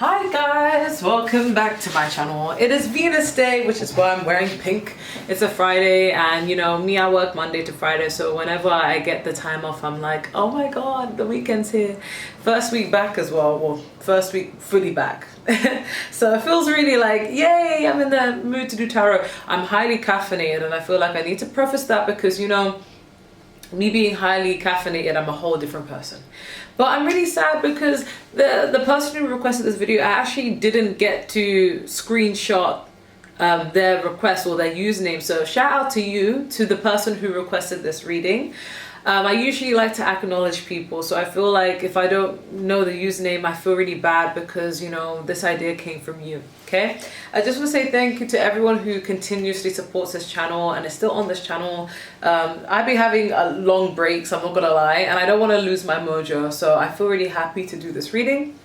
Hi guys, welcome back to my channel. It is Venus Day, which is why I'm wearing pink. It's a Friday, and you know me, I work Monday to Friday, so whenever I get the time off, I'm like, oh my god, the weekend's here. First week back as well, first week fully back. So it feels really like, yay, I'm in the mood to do tarot. I'm highly caffeinated, and I feel like I need to preface that because, you know, me being highly caffeinated, I'm a whole different person. But I'm really sad because the person who requested this video, I actually didn't get to screenshot their request or their username. So shout out to you, to the person who requested this reading. I usually like to acknowledge people, so I feel like if I don't know the username, I feel really bad because, you know, this idea came from you, okay? I just want to say thank you to everyone who continuously supports this channel and is still on this channel. I've been having a long breaks, I'm not gonna lie, and I don't want to lose my mojo, so I feel really happy to do this reading.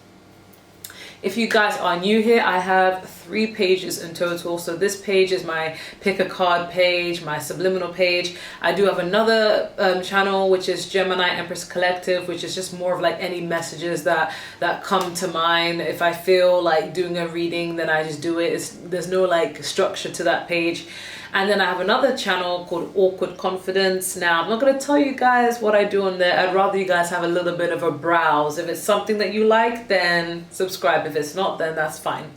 If you guys are new here, I have 3 pages in total. So this page is my pick a card page, my subliminal page. I do have another channel, which is Gemini Empress Collective, which is just more of like any messages that come to mind. If I feel like doing a reading, then I just do it. There's no like structure to that page. And then I have another channel called Awkward Confidence. Now, I'm not going to tell you guys what I do on there. I'd rather you guys have a little bit of a browse. If it's something that you like, then subscribe. If it's not, then that's fine.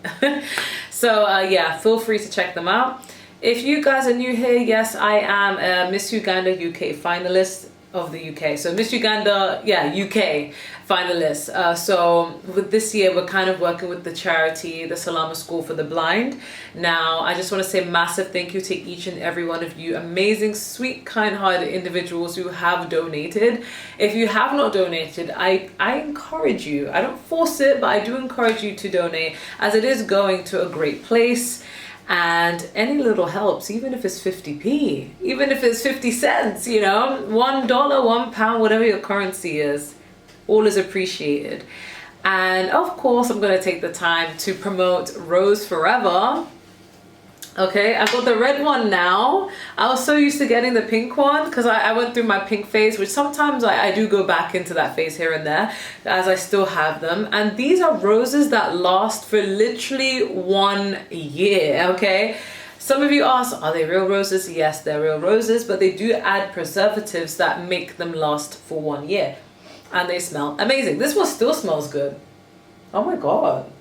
So yeah, feel free to check them out. If you guys are new here, yes, I am a Miss Uganda UK finalist of the UK. So Miss Uganda, yeah, UK finalist. So with this year, we're kind of working with the charity, the Salama School for the Blind. Now, I just want to say massive thank you to each and every one of you amazing, sweet, kind-hearted individuals who have donated. If you have not donated, I encourage you. I don't force it, but I do encourage you to donate, as it is going to a great place. And any little helps, even if it's 50p, even if it's 50 cents, you know, $1, £1, whatever your currency is, all is appreciated. And of course, I'm going to take the time to promote Rose Forever. Okay, I got the red one now. I was so used to getting the pink one because I went through my pink phase, which sometimes I do go back into that phase here and there, as I still have them. And these are roses that last for literally 1 year, okay? Some of you ask, are they real roses? Yes, they're real roses, but they do add preservatives that make them last for 1 year. And they smell amazing. This one still smells good. Oh my God.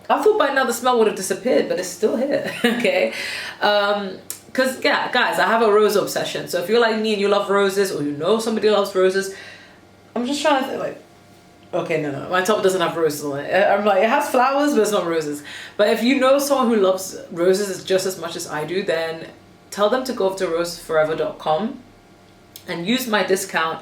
I thought by now the smell would have disappeared, but it's still here, okay? Because, yeah, guys, I have a rose obsession. So if you're like me and you love roses, or you know somebody loves roses, I'm just trying to think, like, okay, no, my top doesn't have roses on it. I'm like, it has flowers, but it's not roses. But if you know someone who loves roses just as much as I do, then tell them to go over to roseforever.com and use my discount,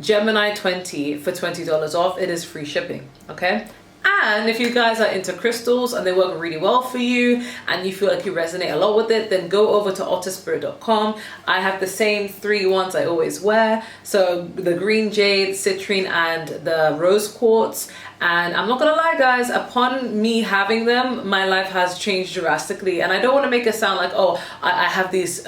Gemini20, for $20 off. It is free shipping, okay? And if you guys are into crystals and they work really well for you and you feel like you resonate a lot with it, then go over to otterspirit.com. I have the same 3 ones I always wear. So the green jade, citrine, and the rose quartz. And I'm not gonna lie, guys, upon me having them, my life has changed drastically. And I don't want to make it sound like, oh, I have these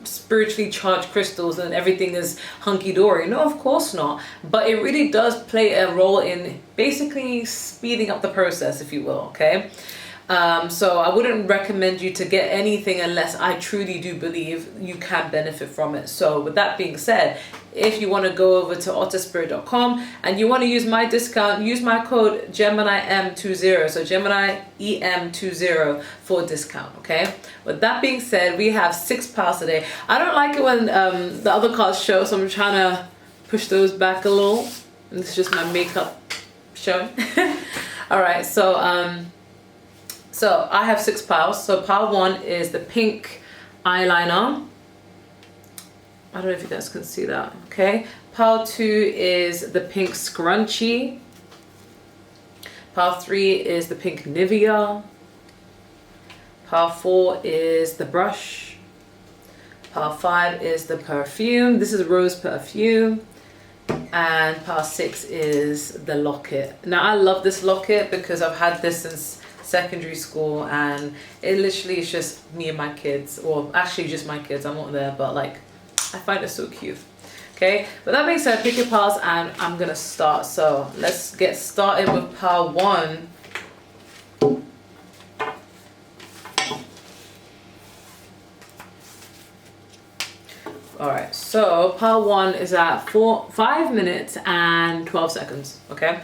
spiritually charged crystals and everything is hunky-dory. No, of course not, but it really does play a role in basically speeding up the process, if you will, okay? So I wouldn't recommend you to get anything unless I truly do believe you can benefit from it. So with that being said, if you want to go over to otterspirit.com and you want to use my discount, use my code GeminiM20, so Gemini EM20 for a discount, okay? With that being said, we have 6 piles today. I don't like it when the other cards show, so I'm trying to push those back a little. And this is just my makeup showing. All right, so I have 6 piles. So pile 1 is the pink eyeliner. I don't know if you guys can see that, okay? Pile 2 is the pink scrunchie. Pile 3 is the pink Nivea. Pile 4 is the brush. Pile 5 is the perfume. This is rose perfume. And pile 6 is the Locket. Now I love this Locket because I've had this since secondary school, and it literally is just me and my kids, or actually just my kids, I'm not there, but like I find it so cute. Okay, with that being said, pick your piles and I'm gonna start. So let's get started with pile 1. All right, so part 1 is at 5 minutes and 12 seconds, okay?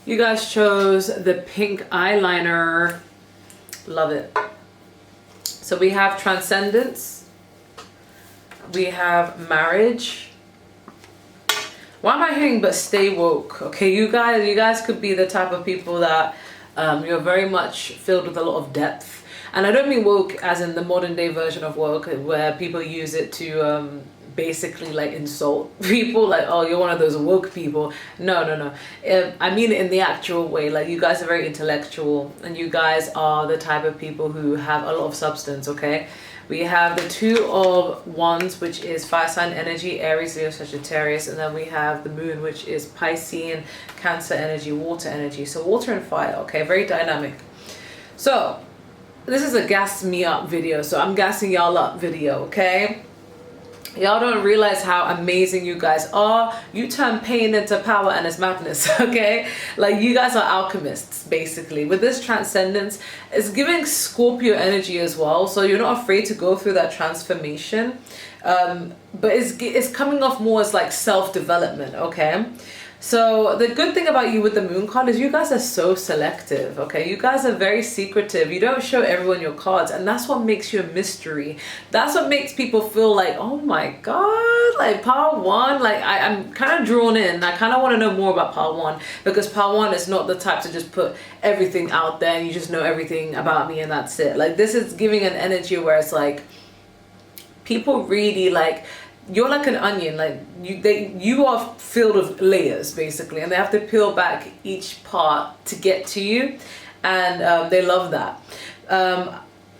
You guys chose the pink eyeliner. Love it. So we have transcendence. We have marriage. Why am I hearing but stay woke? Okay, you guys could be the type of people that you're very much filled with a lot of depth. And I don't mean woke as in the modern day version of woke where people use it to basically like insult people, like, oh, you're one of those woke people. No. I mean it in the actual way. Like, you guys are very intellectual and you guys are the type of people who have a lot of substance, okay? We have the 2 of Wands, which is fire sign energy, Aries, Leo, Sagittarius, and then we have the moon, which is Piscean, Cancer energy, water energy. So water and fire, okay, very dynamic. So this is a gas me up video, so I'm gassing y'all up video, okay? Y'all don't realize how amazing you guys are. You turn pain into power and it's madness, okay? Like, you guys are alchemists, basically. With this transcendence, it's giving Scorpio energy as well, so you're not afraid to go through that transformation. But it's coming off more as like self-development, okay? So the good thing about you with the moon card is you guys are so selective, okay? You guys are very secretive. You don't show everyone your cards, and that's what makes you a mystery. That's what makes people feel like, oh my God, like part 1, like I'm kind of drawn in. I kind of want to know more about part 1 because part 1 is not the type to just put everything out there and you just know everything about me and that's it. Like, this is giving an energy where it's like people really like, you're like an onion, like you are filled with layers basically, and they have to peel back each part to get to you, and they love that.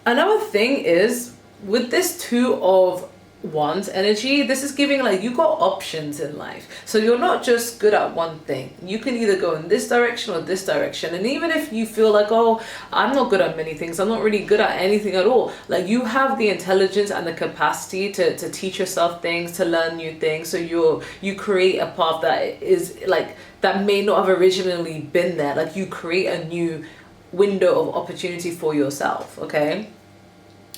Another thing is with this 2 of Wands energy, this is giving like you got options in life, so you're not just good at one thing. You can either go in this direction or this direction, and even if you feel like, oh, I'm not good at many things, I'm not really good at anything at all, like you have the intelligence and the capacity to teach yourself things, to learn new things, so you create a path that is like that may not have originally been there. Like, you create a new window of opportunity for yourself, okay?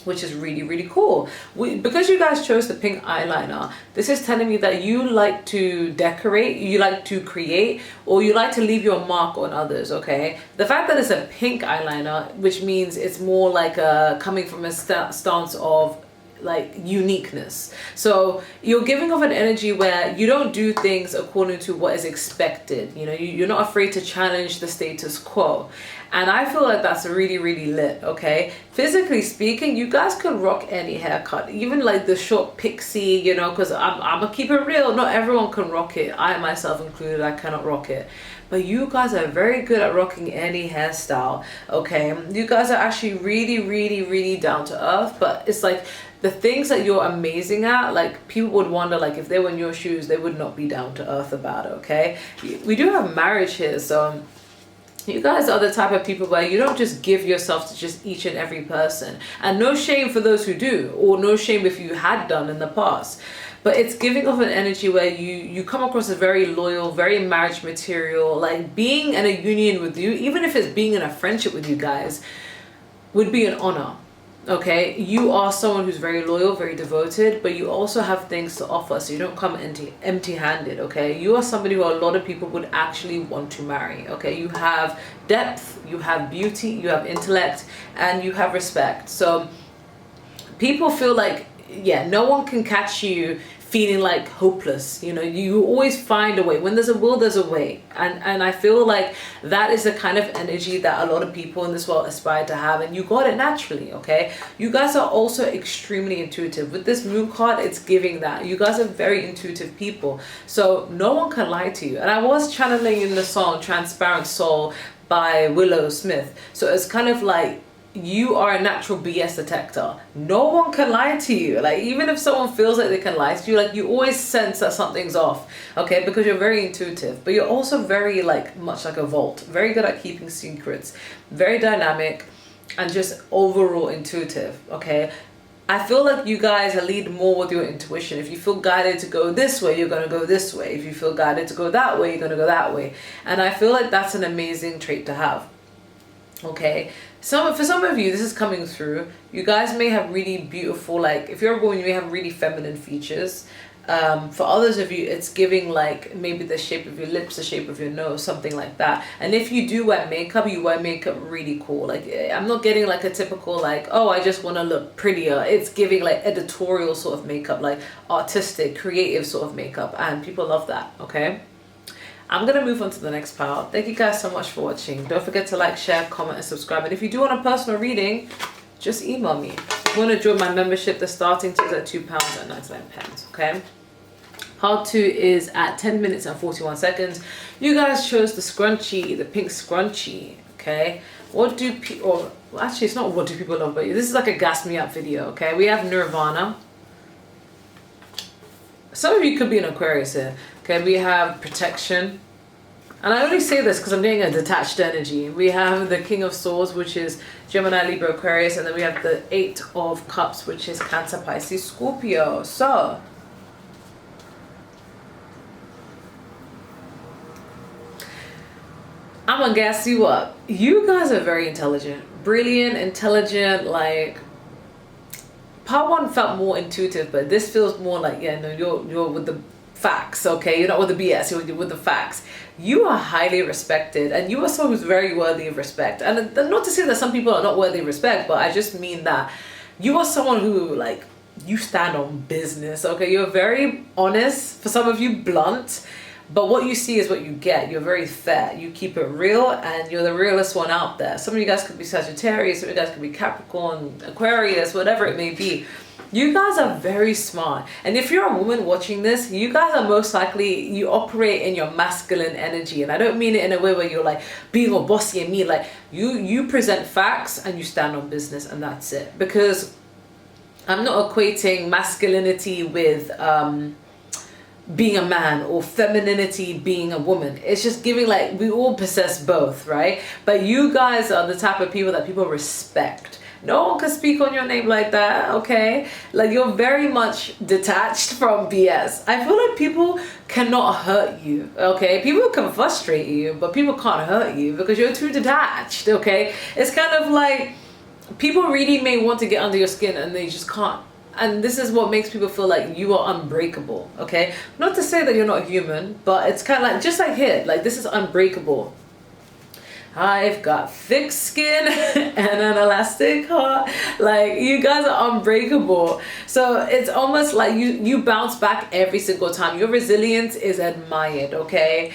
Which is really, really cool. Because you guys chose the pink eyeliner, this is telling me that you like to decorate, you like to create, or you like to leave your mark on others, okay? The fact that it's a pink eyeliner, which means it's more like coming from a stance of like uniqueness. So you're giving off an energy where you don't do things according to what is expected. You know, you're not afraid to challenge the status quo. And I feel like that's really, really lit, okay? Physically speaking, you guys can rock any haircut, even like the short pixie, you know, because I'm gonna keep it real. Not everyone can rock it. I myself included, I cannot rock it. But you guys are very good at rocking any hairstyle, okay? You guys are actually really, really, really down to earth, but it's like the things that you're amazing at, like people would wonder, like if they were in your shoes, they would not be down to earth about it, okay? We do have marriage here, so you guys are the type of people where you don't just give yourself to just each and every person. And no shame for those who do, or no shame if you had done in the past. But it's giving off an energy where you come across as very loyal, very marriage material. Like being in a union with you, even if it's being in a friendship with you guys, would be an honor. Okay, you are someone who's very loyal, very devoted, but you also have things to offer, so you don't come empty-handed, okay? You are somebody who a lot of people would actually want to marry, okay? You have depth, you have beauty, you have intellect, and you have respect. So people feel like, yeah, no one can catch you feeling like hopeless. You know, you always find a way. When there's a will, there's a way. And I feel like that is the kind of energy that a lot of people in this world aspire to have, and you got it naturally, okay? You guys are also extremely intuitive. With this moon card, it's giving that. You guys are very intuitive people, so no one can lie to you. And I was channeling in the song Transparent Soul by Willow Smith, so it's kind of like you are a natural BS detector. No one can lie to you. Like, even if someone feels like they can lie to you, like, you always sense that something's off, okay? Because you're very intuitive, but you're also very, like, much like a vault. Very good at keeping secrets, very dynamic, and just overall intuitive, okay? I feel like you guys lead more with your intuition. If you feel guided to go this way, you're going to go this way. If you feel guided to go that way, you're going to go that way. And I feel like that's an amazing trait to have. Okay, for some of you, this is coming through. You guys may have really beautiful, like if you're a woman, you may have really feminine features. For others of you, it's giving like maybe the shape of your lips, the shape of your nose, something like that. And if you do wear makeup, you wear makeup really cool. Like I'm not getting like a typical like, oh, I just want to look prettier. It's giving like editorial sort of makeup, like artistic, creative sort of makeup, and people love that. Okay, I'm gonna move on to the next pile. Thank you guys so much for watching. Don't forget to like, share, comment, and subscribe. And if you do want a personal reading, just email me. If you want to join my membership, the starting tier is at £2.99. Okay. Part 2 is at 10 minutes and 41 seconds. You guys chose the scrunchie, the pink scrunchie. Okay. What do people? Well, actually, it's not what do people love, but this is like a gas me up video. Okay. We have Nirvana. Some of you could be an Aquarius here. Okay, we have protection. And I only say this because I'm getting a detached energy. We have the King of Swords, which is Gemini, Libra, Aquarius. And then we have the 8 of Cups, which is Cancer, Pisces, Scorpio. So, I'm going to gas you up. You guys are very intelligent. Brilliant, intelligent, like... Part 1 felt more intuitive, but this feels more like, yeah, no, you're with the facts, okay? You're not with the BS, you're with the facts. You are highly respected, and you are someone who's very worthy of respect. And not to say that some people are not worthy of respect, but I just mean that you are someone who, like, you stand on business, okay? You're very honest, for some of you, blunt, but what you see is what you get. You're very fair. You keep it real, and you're the realest one out there. Some of you guys could be Sagittarius, some of you guys could be Capricorn, Aquarius, whatever it may be. You guys are very smart. And if you're a woman watching this, you guys are most likely, you operate in your masculine energy. And I don't mean it in a way where you're like being all bossy and mean. Like you present facts and you stand on business, and that's it. Because I'm not equating masculinity with being a man or femininity being a woman. It's just giving like we all possess both, right? But you guys are the type of people that people respect. No one can speak on your name like that, okay? Like you're very much detached from BS. I feel like people cannot hurt you, okay? People can frustrate you, but people can't hurt you because you're too detached, okay? It's kind of like people really may want to get under your skin and they just can't. And this is what makes people feel like you are unbreakable, okay? Not to say that you're not human, but it's kind of like, just like here, like this is unbreakable. I've got thick skin and an elastic heart. Like you guys are unbreakable. So it's almost like you bounce back every single time. Your resilience is admired, okay?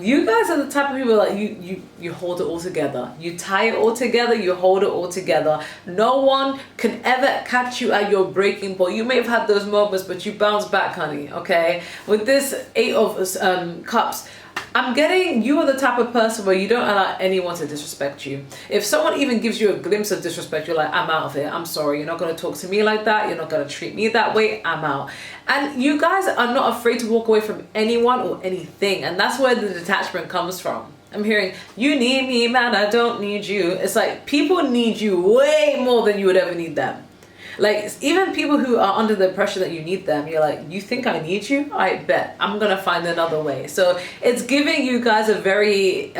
You guys are the type of people like you hold it all together. You tie it all together, you hold it all together. No one can ever catch you at your breaking point. You may have had those moments, but you bounce back, honey, okay? With this 8 of Cups, I'm getting you are the type of person where you don't allow anyone to disrespect you. If someone even gives you a glimpse of disrespect, you're like, I'm out of here. I'm sorry. You're not going to talk to me like that. You're not going to treat me that way. I'm out. And you guys are not afraid to walk away from anyone or anything. And that's where the detachment comes from. I'm hearing, you need me, man. I don't need you. It's like people need you way more than you would ever need them. Like even people who are under the impression that you need them, you're like, you think I need you? I bet I'm gonna find another way. So it's giving you guys a very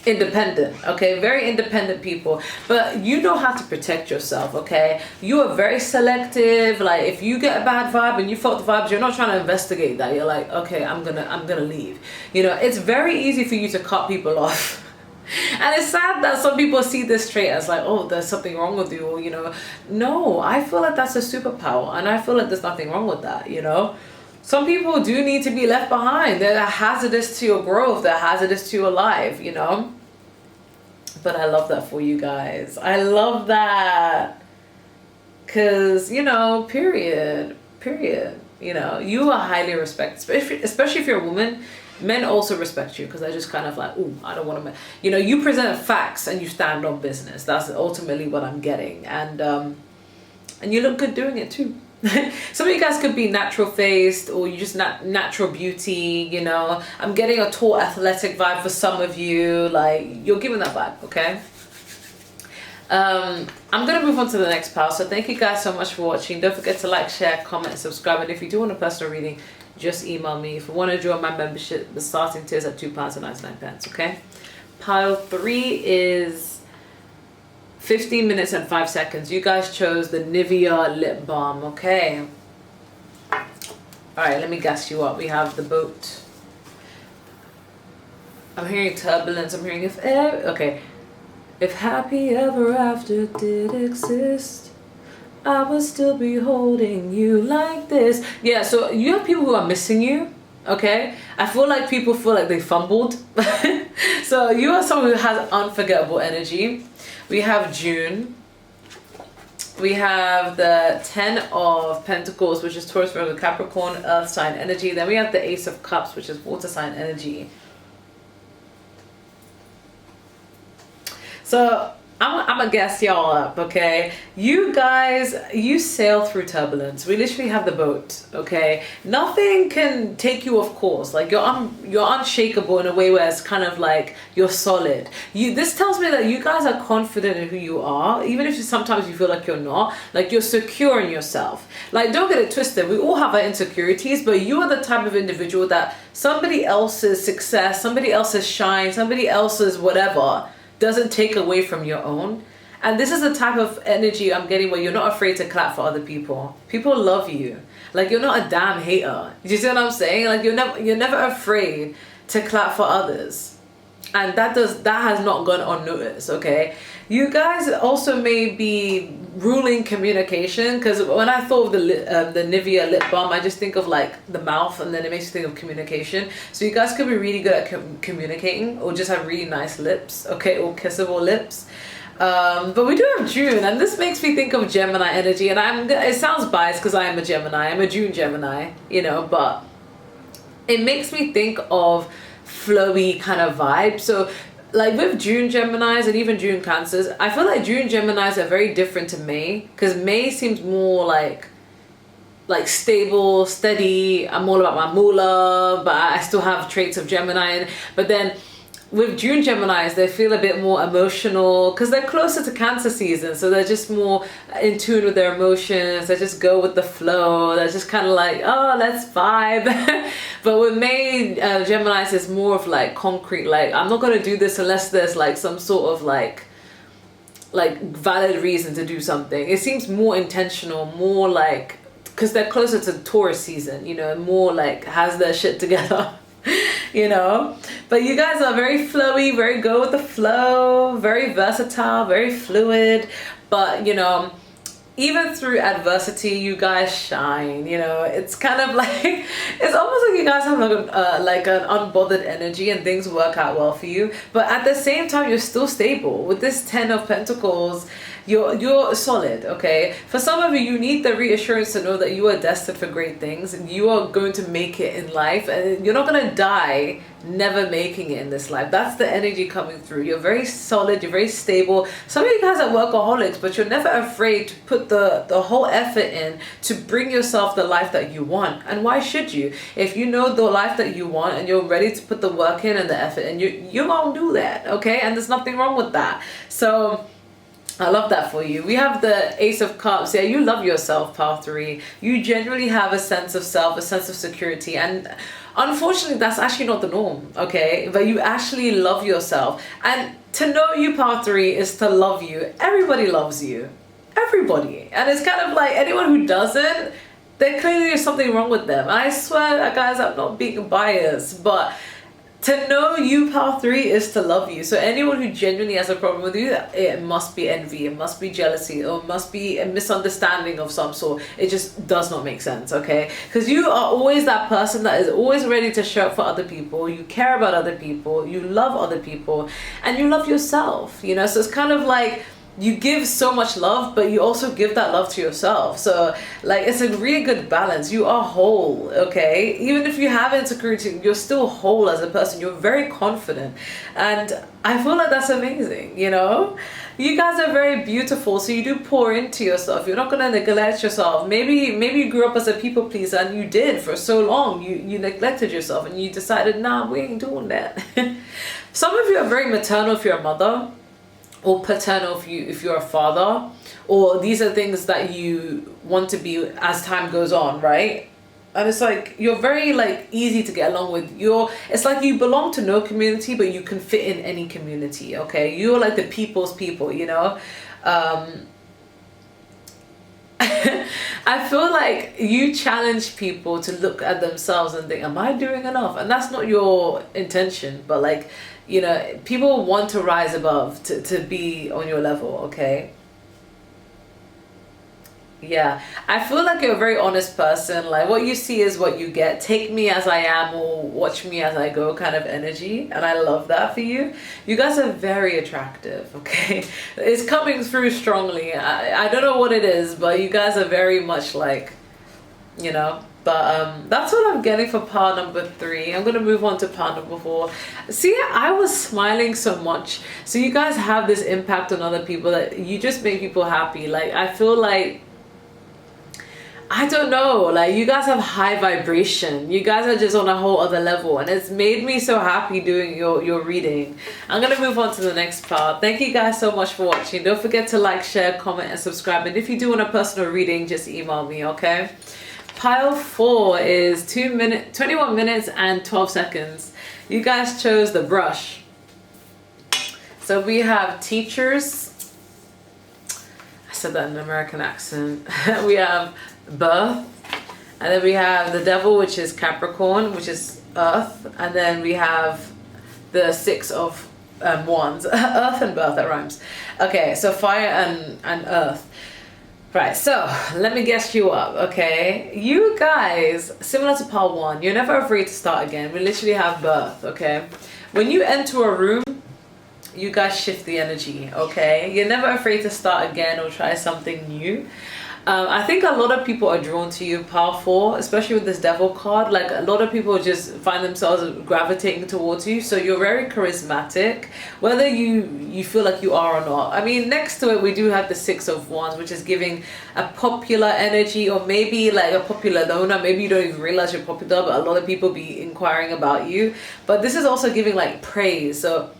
independent, okay? Very independent people, but you know how to protect yourself, okay? You are very selective. Like if you get a bad vibe and you felt the vibes, you're not trying to investigate that. You're like, okay, I'm gonna leave. You know, it's very easy for you to cut people off. And it's sad that some people see this trait as like, oh, there's something wrong with you, or, you know. No, I feel like that's a superpower, and I feel like there's nothing wrong with that, you know. Some people do need to be left behind. They're hazardous to your growth. They're hazardous to your life, you know. But I love that for you guys. I love that. Because, you know, period. You know, you are highly respected, especially if you're a woman. Men also respect you because they're just kind of like, oh, I don't want to, you know, you present facts and you stand on business. That's ultimately what I'm getting. And you look good doing it too. Some of you guys could be natural faced, or you just natural beauty, you know. I'm getting a tall athletic vibe for some of you. Like you're giving that vibe, okay? I'm gonna move on to the next pile. So thank you guys so much for watching. Don't forget to like, share, comment, and subscribe. And if you do want a personal reading, just email me. If you want to join my membership, the starting tier is at £2.99, okay? Pile 3 is 15 minutes and 5 seconds. You guys chose the Nivea lip balm, okay? Alright, let me gas you up. We have the boat. I'm hearing turbulence. I'm hearing okay. If happy ever after did exist, I would still be holding you like this. Yeah, so you have people who are missing you, okay? I feel like people feel like they fumbled. So you are someone who has unforgettable energy. We have June. We have the 10 of Pentacles, which is Taurus, Virgo, Capricorn, Earth sign energy. Then we have the Ace of Cups, which is water sign energy. So I'm gonna gas y'all up, okay? You guys, you sail through turbulence. We literally have the boat, okay? Nothing can take you off course. Like you're unshakable in a way where it's kind of like you're solid. This tells me that you guys are confident in who you are, even if sometimes you feel like you're not. Like you're secure in yourself. Like don't get it twisted. We all have our insecurities, but you are the type of individual that somebody else's success, somebody else's shine, somebody else's whatever doesn't take away from your own. And this is the type of energy I'm getting where you're not afraid to clap for other people. People love you. Like you're not a damn hater. Do you see what I'm saying? Like you're never afraid to clap for others. And that has not gone unnoticed, okay? You guys also may be ruling communication, because when I thought of the Nivea lip balm, I just think of like the mouth, and then it makes you think of communication. So you guys could be really good at communicating, or just have really nice lips, okay, or kissable lips. But we do have June, and this makes me think of Gemini energy, and it sounds biased because I am a Gemini. I'm a June Gemini, you know, but it makes me think of flowy kind of vibe. So like with June Geminis and even June Cancers, I feel like June Geminis are very different to May, because May seems more like stable, steady. I'm all about my moolah, but I still have traits of Gemini. But then with June Geminis, they feel a bit more emotional because they're closer to Cancer season, so they're just more in tune with their emotions. They just go with the flow. They're just kind of like, oh, let's vibe. But with May Geminis, it's more of like concrete. Like I'm not gonna do this unless there's like some sort of like valid reason to do something. It seems more intentional, more like, because they're closer to Taurus season, you know, more like has their shit together. You know, but you guys are very flowy, very go with the flow, very versatile, very fluid. But you know, even through adversity, you guys shine. You know, it's kind of like, it's almost like you guys have like an unbothered energy and things work out well for you. But at the same time, you're still stable. With this 10 of Pentacles, you're solid, okay? For some of you, you need the reassurance to know that you are destined for great things and you are going to make it in life, and you're not going to die never making it in this life. That's the energy coming through. You're very solid, you're very stable. Some of you guys are workaholics, but you're never afraid to put the whole effort in to bring yourself the life that you want. And why should you? If you know the life that you want and you're ready to put the work in and the effort in, you're gonna do that, okay? And there's nothing wrong with that. So I love that for you. We have the Ace of Cups. Yeah, you love yourself, Pile 3. You generally have a sense of self, a sense of security. And unfortunately, that's actually not the norm, okay? But you actually love yourself. And to know you, Pile 3, is to love you. Everybody loves you. Everybody. And it's kind of like anyone who doesn't, there clearly is something wrong with them. And I swear, guys, I'm not being biased, but to know you, Pile 3, is to love you. So anyone who genuinely has a problem with you, it must be envy, it must be jealousy, or it must be a misunderstanding of some sort. It just does not make sense, okay? Because you are always that person that is always ready to show up for other people. You care about other people, you love other people, and you love yourself, you know? So it's kind of like you give so much love, but you also give that love to yourself. So like, it's a really good balance. You are whole, okay? Even if you have insecurity, you're still whole as a person. You're very confident. And I feel like that's amazing, you know? You guys are very beautiful, so you do pour into yourself. You're not gonna neglect yourself. Maybe you grew up as a people pleaser, and you did for so long. You neglected yourself and you decided, nah, we ain't doing that. Some of you are very maternal if you're a mother, or paternal if you're a father, or these are things that you want to be as time goes on, right? and it's like you're very like easy to get along with. It's like you belong to no community, but you can fit in any community. Okay, you're like the people's people, you know. I feel like you challenge people to look at themselves and think, am I doing enough? And that's not your intention, but like, you know, people want to rise above to be on your level. Okay. Yeah, I feel like you're a very honest person. Like what you see is what you get. Take me as I am or watch me as I go kind of energy. And I love that for you. You guys are very attractive, okay? It's coming through strongly. I don't know what it is, but you guys are very much like, you know. But that's what I'm getting for pile number 3. I'm going to move on to pile number 4. See, I was smiling so much. So you guys have this impact on other people that you just make people happy. Like I feel like, I don't know, like you guys have high vibration. You guys are just on a whole other level, and it's made me so happy doing your reading. I'm gonna move on to the next part. Thank you guys so much for watching. Don't forget to like, share, comment, and subscribe. And if you do want a personal reading, just email me, okay? Pile 4 is 21 minutes and 12 seconds. You guys chose the brush. So we have teachers. I said that in an American accent. We have birth, and then we have the devil, which is Capricorn, which is earth, and then we have the 6 of wands. Earth and birth, that rhymes. Okay, so fire and earth. Right, so let me guess you up. Okay, you guys, similar to pile 1, you're never afraid to start again. We literally have birth. Okay, when you enter a room, you guys shift the energy. Okay, you're never afraid to start again or try something new. I think a lot of people are drawn to you, pile 4, especially with this devil card. Like a lot of people just find themselves gravitating towards you. So you're very charismatic, whether you feel like you are or not. I mean, next to it, we do have the 6 of wands, which is giving a popular energy, or maybe like a popular loner. Maybe you don't even realize you're popular, but a lot of people be inquiring about you. But this is also giving like praise. So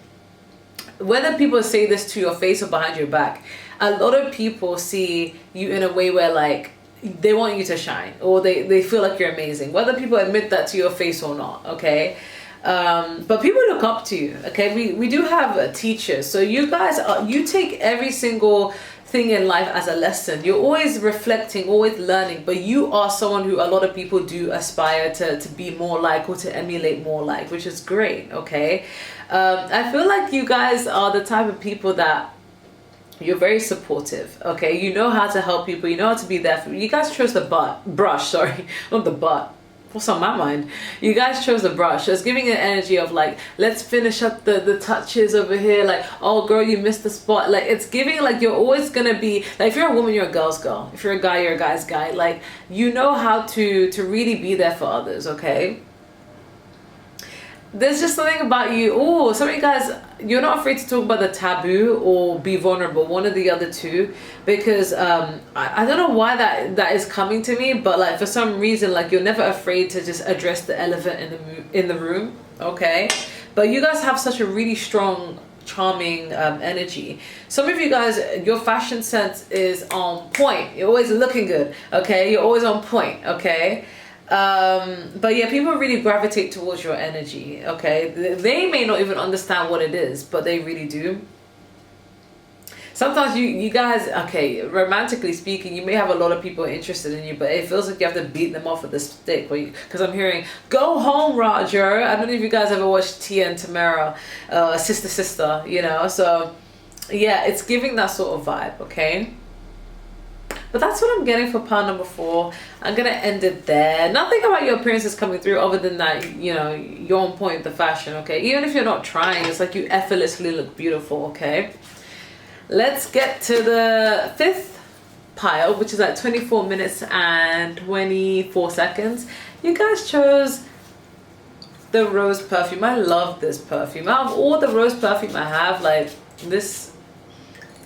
whether people say this to your face or behind your back, a lot of people see you in a way where like they want you to shine, or they feel like you're amazing, whether people admit that to your face or not. Okay, but people look up to you. Okay, we do have teachers, so you guys you take every single thing in life as a lesson. You're always reflecting, always learning, but you are someone who a lot of people do aspire to be more like, or to emulate more like, which is great. Okay, I feel like you guys are the type of people that you're very supportive. Okay, you know how to help people, you know how to be there for you. Guys chose the brush, sorry, not the butt. What's on my mind? You guys chose the brush. It's giving an energy of like, let's finish up the touches over here. Like, oh girl, you missed the spot. Like, it's giving like you're always gonna be like, if you're a woman, you're a girl's girl. If you're a guy, you're a guy's guy. Like, you know how to really be there for others. Okay, there's just something about you. Oh, some of you guys, you're not afraid to talk about the taboo or be vulnerable, one of the other two, because I don't know why that is coming to me, but like for some reason, like you're never afraid to just address the elephant in the room. Okay, but you guys have such a really strong, charming energy. Some of you guys, your fashion sense is on point. You're always looking good. Okay, you're always on point. Okay, but yeah, people really gravitate towards your energy. Okay, they may not even understand what it is, but they really do. Sometimes you guys, okay, romantically speaking, you may have a lot of people interested in you, but it feels like you have to beat them off with a stick. Because I'm hearing, go home, Roger. I don't know if you guys ever watched Tia and Tamara, sister, you know. So yeah, it's giving that sort of vibe. Okay, but that's what I'm getting for pile number 4. I'm gonna end it there. Nothing about your appearance is coming through other than that, you know, you're on point with the fashion. Okay, even if you're not trying, it's like you effortlessly look beautiful. Okay, let's get to the 5th pile, which is at 24 minutes and 24 seconds. You guys chose the rose perfume. I love this perfume. Out of all the rose perfume I have, like this,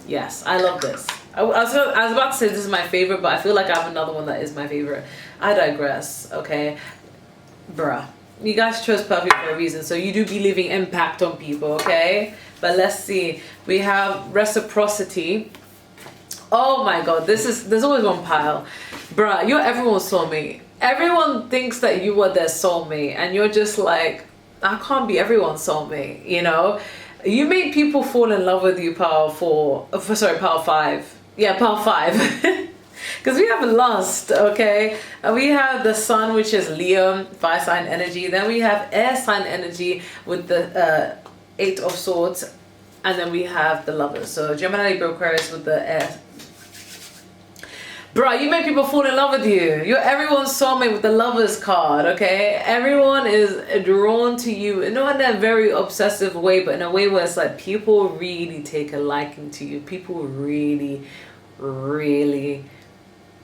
yes, I love this. I was about to say this is my favorite, but I feel like I have another one that is my favorite. I digress. Okay, bruh, you guys chose perfume for a reason, so you do be leaving impact on people. Okay, but let's see. We have reciprocity. Oh my god, there's always one pile. Bruh, you're everyone's soulmate. everyone thinks that you are their soulmate, and you're just like, I can't be everyone's soulmate, you know? You make people fall in love with you, power 4. Sorry, power 5. Yeah, power 5. Because we have lust, okay? And we have the sun, which is Leo, fire sign energy. Then we have air sign energy with the 8 of swords. And then we have the lovers. So Gemini, Libra, Aquarius with the air. Bro, you make people fall in love with you. You're everyone's soulmate with the lovers card, okay? Everyone is drawn to you. Not in a very obsessive way, but in a way where it's like people really take a liking to you. People really, really,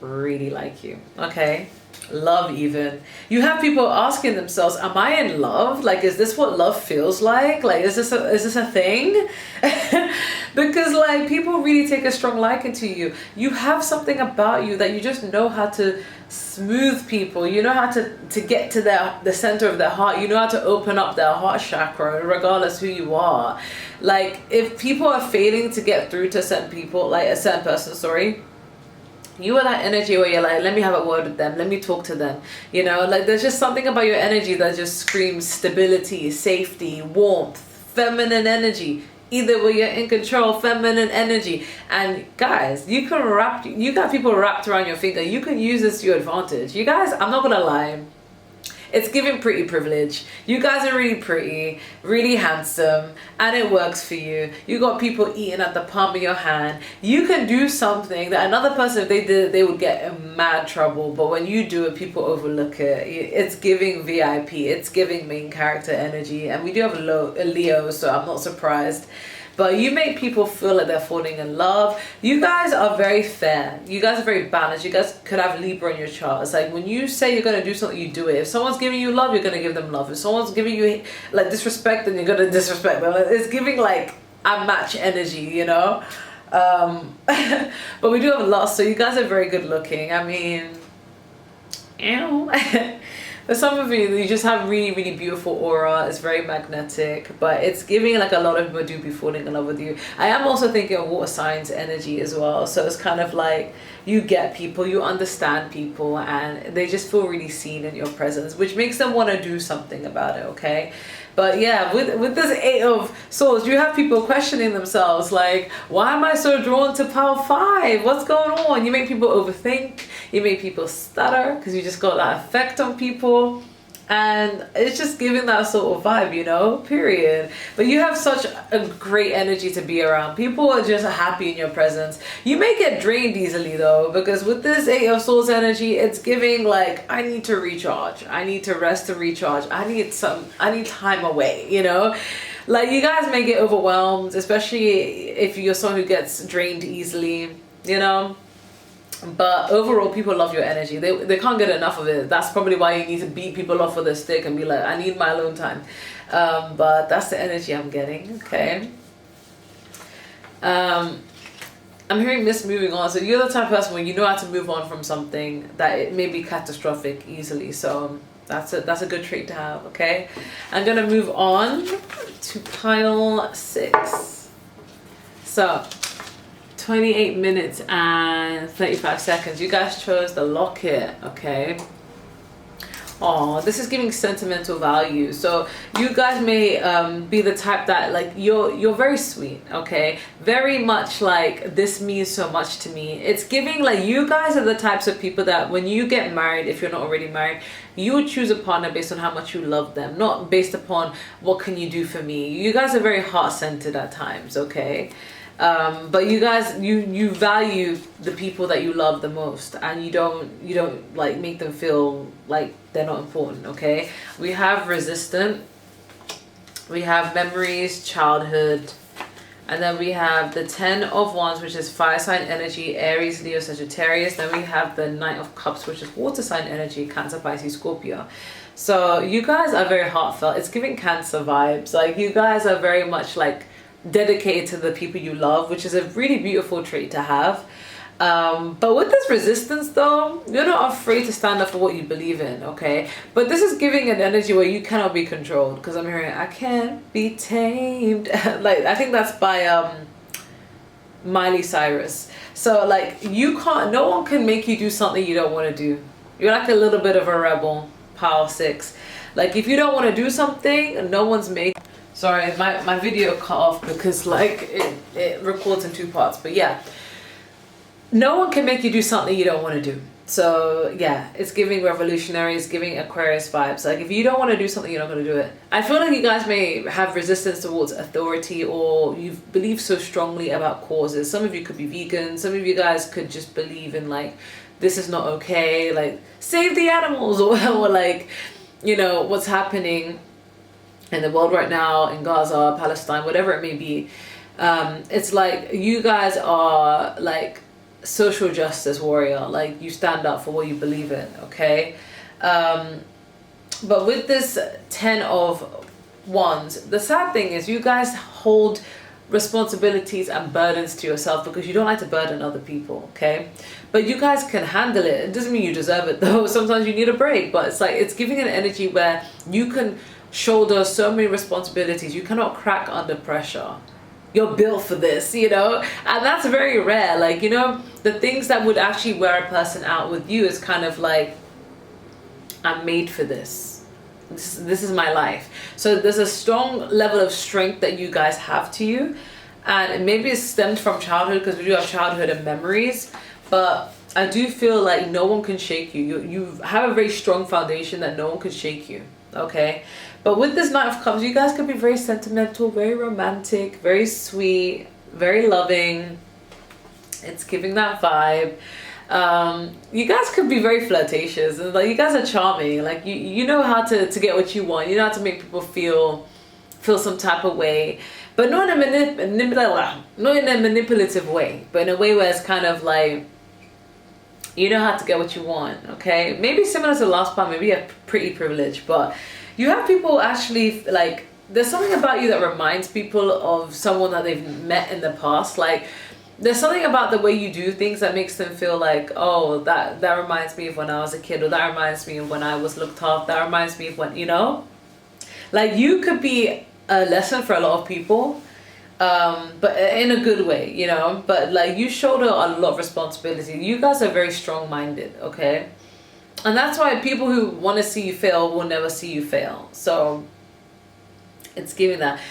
really like you, okay? Love even. You have people asking themselves, am I in love? Like, is this what love feels like? Like, is this a thing? Because like people really take a strong liking to you. You have something about you that you just know how to smooth people. You know how to get to the center of their heart. You know how to open up their heart chakra regardless who you are. Like, if people are failing to get through to certain people, like a certain person, sorry, you are that energy where you're like, let me have a word with them, let me talk to them, you know? Like, there's just something about your energy that just screams stability, safety, warmth, feminine energy. Either way, you're in control, feminine energy. And guys, you got people wrapped around your finger. You can use this to your advantage. You guys, I'm not gonna lie, it's giving pretty privilege. You guys are really pretty, really handsome, and it works for you. You got people eating at the palm of your hand. You can do something that another person, if they did it, they would get in mad trouble. But when you do it, people overlook it. It's giving VIP. It's giving main character energy. And we do have a Leo, so I'm not surprised. But you make people feel like they're falling in love. You guys are very fair. You guys are very balanced. You guys could have Libra in your chart. It's like when you say you're going to do something, you do it. If someone's giving you love, you're going to give them love. If someone's giving you like disrespect, then you're going to disrespect them. It's giving like a match energy, you know? But we do have a lot. So you guys are very good looking. I mean, ew. For some of you just have really, really beautiful aura. It's very magnetic, but it's giving like a lot of people do be falling in love with you. I am also thinking of water signs energy as well. So it's kind of like you get people, you understand people, and they just feel really seen in your presence, which makes them want to do something about it, okay? But yeah, with this 8 of swords, you have people questioning themselves like, why am I so drawn to power 5? What's going on? You make people overthink. You make people stutter because you just got that effect on people. And it's just giving that sort of vibe, you know, period. But you have such a great energy to be around. People are just happy in your presence. You may get drained easily though, because with this 8 of swords energy, it's giving like, I need to recharge. I need to rest and recharge. I need time away, you know? Like, you guys may get overwhelmed, especially if you're someone who gets drained easily, you know? But overall, people love your energy. They can't get enough of it. That's probably why you need to beat people off with a stick and be like, I need my alone time. But that's the energy I'm getting, okay? I'm hearing this moving on. So you're the type of person where you know how to move on from something that it may be catastrophic easily. So that's a good trait to have, okay? I'm going to move on to pile 6. So 28 minutes and 35 seconds. You guys chose the Locket, okay? Oh, this is giving sentimental value. So you guys may be the type that like you're very sweet, okay? Very much like, this means so much to me. It's giving like you guys are the types of people that when you get married, if you're not already married, you would choose a partner based on how much you love them, not based upon what can you do for me. You guys are very heart-centered at times, okay? But you guys, you value the people that you love the most, and you don't like make them feel like they're not important, okay? We have resistant, we have memories, childhood, and then we have the 10 of Wands, which is fire sign energy, Aries, Leo, Sagittarius. Then we have the Knight of Cups, which is water sign energy, Cancer, Pisces, Scorpio. So you guys are very heartfelt. It's giving Cancer vibes. Like, you guys are very much like dedicated to the people you love, which is a really beautiful trait to have. But with this resistance though, you're not afraid to stand up for what you believe in, okay? But this is giving an energy where you cannot be controlled, because I'm hearing, I can't be tamed. Like, I think that's by Miley Cyrus. So like, you can't, no one can make you do something you don't want to do. You're like a little bit of a rebel, pile 6. Like if you don't want to do something, no one's making. Sorry, my video cut off because like it records in 2 parts. But yeah, no one can make you do something you don't want to do. So yeah, it's giving revolutionary, it's giving Aquarius vibes. Like if you don't want to do something, you're not going to do it. I feel like you guys may have resistance towards authority, or you believe so strongly about causes. Some of you could be vegan. Some of you guys could just believe in like, this is not okay, like save the animals, or like, you know, what's happening in the world right now, in Gaza, Palestine, whatever it may be. It's like you guys are like social justice warrior, like you stand up for what you believe in, okay? But with this 10 of Wands, the sad thing is you guys hold responsibilities and burdens to yourself because you don't like to burden other people, okay? But you guys can handle it. It doesn't mean you deserve it though. Sometimes you need a break, but it's like it's giving an energy where you can shoulder so many responsibilities. You cannot crack under pressure. You're built for this, you know? And that's very rare. Like, you know, the things that would actually wear a person out with you is kind of like, I'm made for this. This is my life. So there's a strong level of strength that you guys have to you. And maybe it's stemmed from childhood, because we do have childhood and memories. But I do feel like no one can shake you. You have a very strong foundation that no one can shake you, okay? But with this Knight of Cups, you guys could be very sentimental, very romantic, very sweet, very loving. It's giving that vibe. You guys could be very flirtatious, and like you guys are charming. Like you know how to get what you want. You know how to make people feel some type of way, but not in a manipulative way, but in a way where it's kind of like, you know how to get what you want, okay? Maybe similar to the last part, maybe you have pretty privilege, but you have people actually, like, there's something about you that reminds people of someone that they've met in the past. Like, there's something about the way you do things that makes them feel like, oh, that reminds me of when I was a kid, or that reminds me of when I was looked after, that reminds me of when, you know? Like, you could be a lesson for a lot of people, but in a good way, you know? But, like, you shoulder a lot of responsibility. You guys are very strong-minded, okay? And that's why people who want to see you fail will never see you fail. So it's giving that.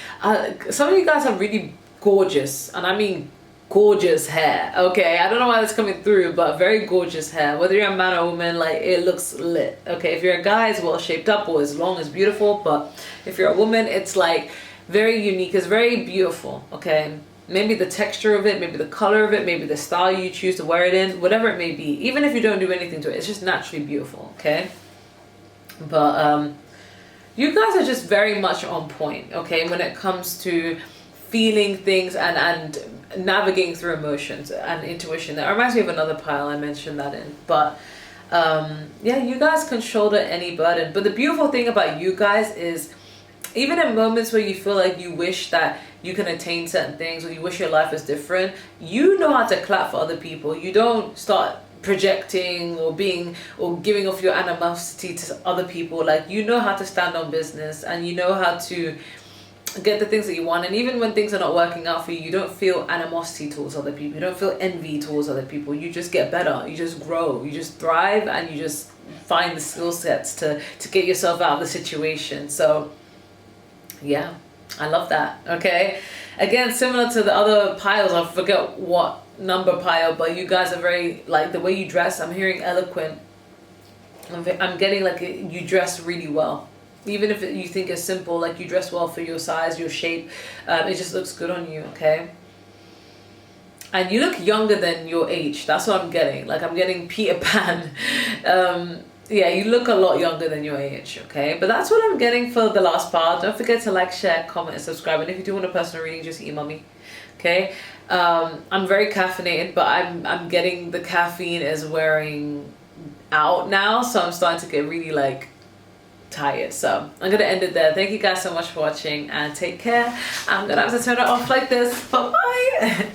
Some of you guys have really gorgeous, and I mean gorgeous hair, okay? I don't know why that's coming through, but very gorgeous hair. Whether you're a man or a woman, like, it looks lit, okay? If you're a guy, it's well shaped up, or as long as beautiful. But if you're a woman, it's like very unique. It's very beautiful, okay? Maybe the texture of it, maybe the color of it, maybe the style you choose to wear it in, whatever it may be. Even if you don't do anything to it, it's just naturally beautiful, okay? But you guys are just very much on point, okay, when it comes to feeling things and navigating through emotions and intuition. That reminds me of another pile, I mentioned that in. But yeah, you guys can shoulder any burden. But the beautiful thing about you guys is, even in moments where you feel like you wish that you can attain certain things, or you wish your life was different, you know how to clap for other people. You don't start projecting or giving off your animosity to other people. Like, you know how to stand on business, and you know how to get the things that you want. And even when things are not working out for you, you don't feel animosity towards other people. You don't feel envy towards other people. You just get better. You just grow. You just thrive, and you just find the skill sets to get yourself out of the situation. So yeah, I love that, okay? Again, similar to the other piles, I forget what number pile, but you guys are very, like, the way you dress, I'm hearing eloquent. I'm getting like you dress really well. Even if you think it's simple, like you dress well for your size, your shape, it just looks good on you, okay? And you look younger than your age. That's what I'm getting. Like, I'm getting Peter Pan. Yeah, you look a lot younger than your age, okay? But that's what I'm getting for the last part. Don't forget to like, share, comment, and subscribe. And if you do want a personal reading, just email me, okay? I'm very caffeinated, but I'm getting the caffeine is wearing out now, so I'm starting to get really, like, tired. So I'm gonna end it there. Thank you guys so much for watching, and take care. I'm gonna have to turn it off like this. Bye bye.